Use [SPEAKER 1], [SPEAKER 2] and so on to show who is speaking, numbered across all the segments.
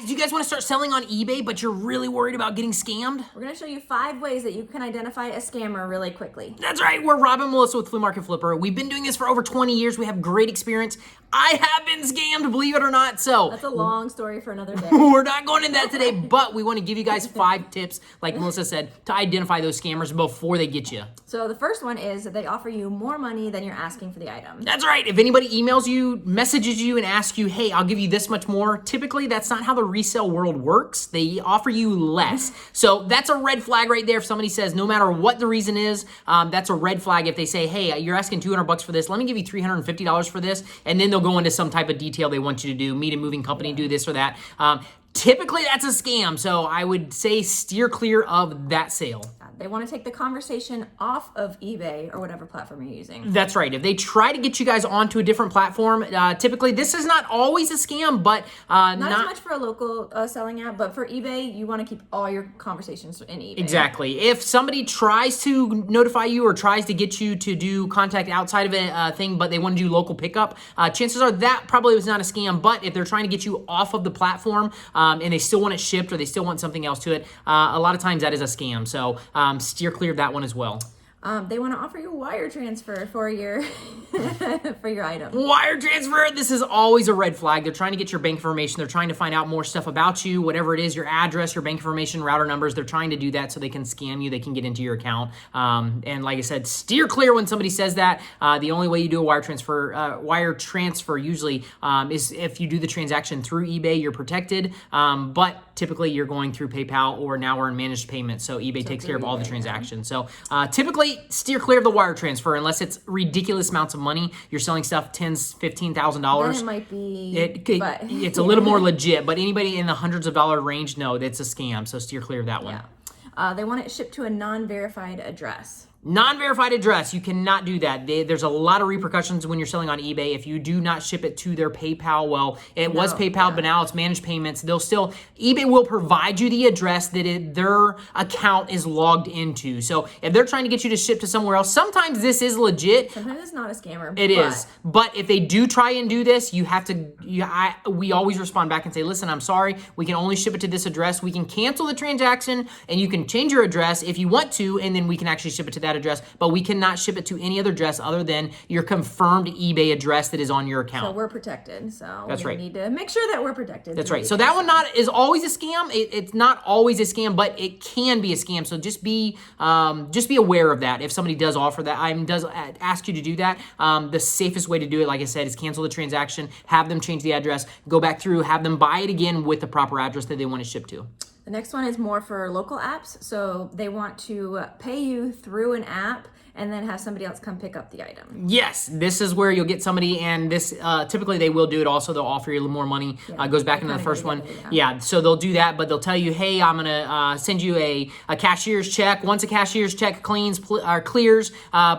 [SPEAKER 1] do you guys want to start selling on eBay, but you're really worried about getting scammed?
[SPEAKER 2] We're going to show you 5 ways that you can identify a scammer really quickly.
[SPEAKER 1] That's right. We're Rob and Melissa with Flea Market Flipper. We've been doing this for over 20 years. We have great experience. I have been scammed, believe it or not. So
[SPEAKER 2] that's a long story for another day.
[SPEAKER 1] We're not going into that today, but we want to give you guys 5 tips, like Melissa said, to identify those scammers before they get you.
[SPEAKER 2] So the first one is that they offer you more money than you're asking for the item.
[SPEAKER 1] That's right. If anybody emails you, messages you, and asks you, hey, I'll give you this much more, typically that's not how the resale world works. They offer you less. So that's a red flag right there. If somebody says, no matter what the reason is, that's a red flag. If they say, hey, you're asking $200 for this, let me give you $350 for this, and then they'll go into some type of detail they want you to do, meet a moving company, do this or that. Typically, that's a scam, so I would say steer clear of that sale.
[SPEAKER 2] They want to take the conversation off of eBay or whatever platform you're using.
[SPEAKER 1] That's right. If they try to get you guys onto a different platform, typically this is not always a scam, but
[SPEAKER 2] not as much for a local selling app, but for eBay, you want to keep all your conversations in eBay.
[SPEAKER 1] Exactly. If somebody tries to notify you or tries to get you to do contact outside of a thing, but they want to do local pickup, chances are that probably was not a scam. But if they're trying to get you off of the platform and they still want it shipped or they still want something else to it, a lot of times that is a scam. So steer clear of that one as well.
[SPEAKER 2] They want to offer you wire transfer for your for your item.
[SPEAKER 1] Wire transfer, this is always a red flag. They're trying to get your bank information. They're trying to find out more stuff about you, whatever it is, your address, your bank information, router numbers. They're trying to do that so they can scam you. They can get into your account. And like I said, steer clear when somebody says that. The only way you do a wire transfer usually is if you do the transaction through eBay, you're protected. But typically you're going through PayPal or now we're in managed payments. So eBay takes care of all the transactions. So typically steer clear of the wire transfer unless it's ridiculous amounts of money. You're selling stuff $10,000-$15,000.
[SPEAKER 2] Then it might be.
[SPEAKER 1] It's a little more legit, but anybody in the hundreds of dollar range, no, that's a scam. So steer clear of that one.
[SPEAKER 2] Yeah. They want it shipped to a non-verified address.
[SPEAKER 1] Non-verified address, you cannot do that. There's a lot of repercussions when you're selling on eBay. If you do not ship it to their PayPal, well, it was PayPal, but now it's managed payments. eBay will provide you the address that their account is logged into. So if they're trying to get you to ship to somewhere else, sometimes this is legit.
[SPEAKER 2] Sometimes it's not a scammer.
[SPEAKER 1] It is. But if they do try and do this, you have to, we always respond back and say, listen, I'm sorry, we can only ship it to this address. We can cancel the transaction and you can change your address if you want to, and then we can actually ship it to that address, but we cannot ship it to any other address other than your confirmed eBay address that is on your account.
[SPEAKER 2] So we're protected. So
[SPEAKER 1] that's right.
[SPEAKER 2] We need to make sure that we're protected.
[SPEAKER 1] That's right. So that one is always a scam. It's not always a scam, but it can be a scam. So just be aware of that. If somebody does offer that, does ask you to do that, the safest way to do it, like I said, is cancel the transaction, have them change the address, go back through, have them buy it again with the proper address that they want to ship to.
[SPEAKER 2] The next one is more for local apps. So they want to pay you through an app and then have somebody else come pick up the item.
[SPEAKER 1] Yes, this is where you'll get somebody, and this typically they will do it also. They'll offer you a little more money. Goes back into the first one. Yeah, so they'll do that, but they'll tell you, hey, I'm gonna send you a cashier's check. Once a cashier's check clears,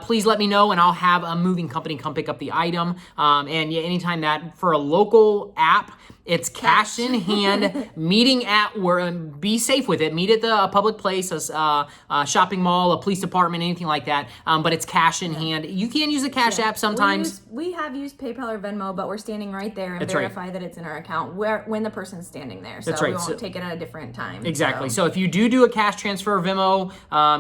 [SPEAKER 1] please let me know, and I'll have a moving company come pick up the item. And yeah, anytime that for a local app, it's cash in hand, meeting at where, be safe with it. Meet at the public place, a shopping mall, a police department, anything like that. But it's cash in hand. You can use a cash app sometimes.
[SPEAKER 2] We have used PayPal or Venmo, but we're standing right there and verify that it's in our account when the person's standing there. So we won't take it at a different time.
[SPEAKER 1] Exactly. So if you do a cash transfer, Venmo,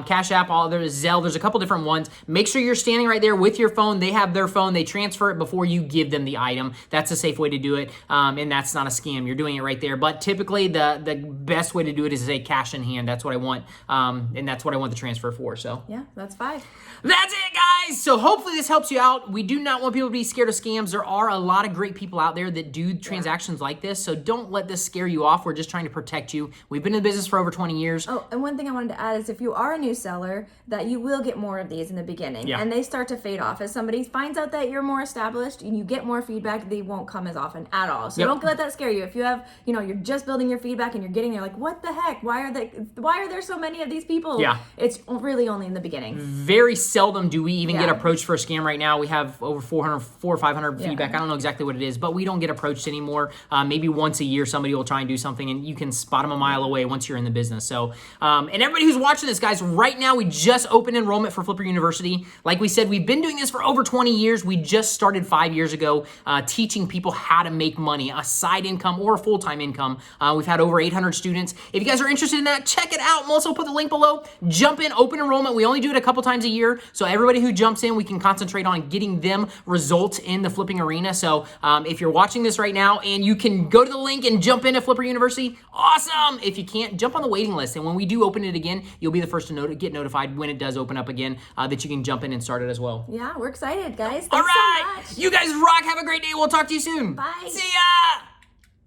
[SPEAKER 1] Cash App, there's Zelle, there's a couple different ones. Make sure you're standing right there with your phone. They have their phone. They transfer it before you give them the item. That's a safe way to do it. And that's not a scam. You're doing it right there. But typically the best way to do it is to say cash in hand. That's what I want. And that's what I want the transfer for. So
[SPEAKER 2] yeah, that's 5.
[SPEAKER 1] That's it, guys. So hopefully this helps you out. We do not want people to be scared of scams. There are a lot of great people out there that do transactions like this. So don't let this scare you off. We're just trying to protect you. We've been in the business for over 20 years.
[SPEAKER 2] Oh, and one thing I wanted to add is if you are a new seller, that you will get more of these in the beginning. And they start to fade off. As somebody finds out that you're more established and you get more feedback, they won't come as often at all. So don't let that scare you. If you have, you're just building your feedback and you're getting there like, what the heck? Why are there so many of these people?
[SPEAKER 1] Yeah.
[SPEAKER 2] It's really only in the beginning.
[SPEAKER 1] Very seldom do we even get approached for a scam right now. We have over 400 or 500 feedback. I don't know exactly what it is, but we don't get approached anymore. Maybe once a year somebody will try and do something and you can spot them a mile away once you're in the business. So, and everybody who's watching this, guys, right now we just opened enrollment for Flipper University. Like we said, we've been doing this for over 20 years. We just started 5 years ago teaching people how to make money aside side income or full-time income. We've had over 800 students. If you guys are interested in that, check it out. Melissa will put the link below. Jump in, open enrollment. We only do it a couple times a year. So everybody who jumps in, we can concentrate on getting them results in the flipping arena. So if you're watching this right now and you can go to the link and jump into Flipper University, awesome. If you can't, jump on the waiting list. And when we do open it again, you'll be the first to get notified when it does open up again, that you can jump in and start it as well.
[SPEAKER 2] Yeah, we're excited, guys. Thanks
[SPEAKER 1] All right.
[SPEAKER 2] so much.
[SPEAKER 1] You guys rock. Have a great day. We'll talk to you soon.
[SPEAKER 2] Bye.
[SPEAKER 1] See ya.